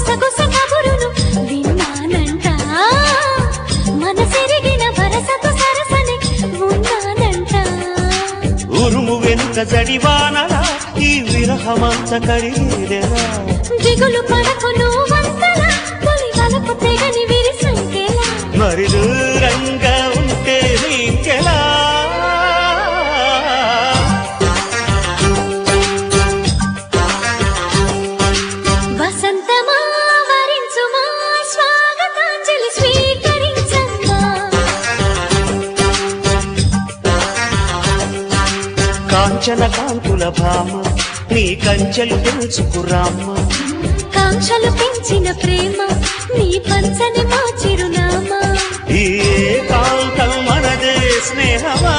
గుసగుస కబురును విన్నానంట మనసెరిగిన వరసకు సరసని ఉన్నానంట ఉరుము వెనుక జడివానలా ఈ విరహమంత కడిగేదెలా దిగులు పడకు నువ్వంతలా తొలి వలపు తెగని విరిసంకెలా మరి దూరంగా ఉంటే నీకెలా వసంతమా వరించుమా స్వాగతాంజలి స్వీకరించమ్మా కాంచన కాంతుల భామ నీ కంచెలు పెంచుకురామ్మ కాంక్షలు పెంచిన ప్రేమ నీ పంచని మా చిరునామా ఈ కాంతం మనదే స్నేహమా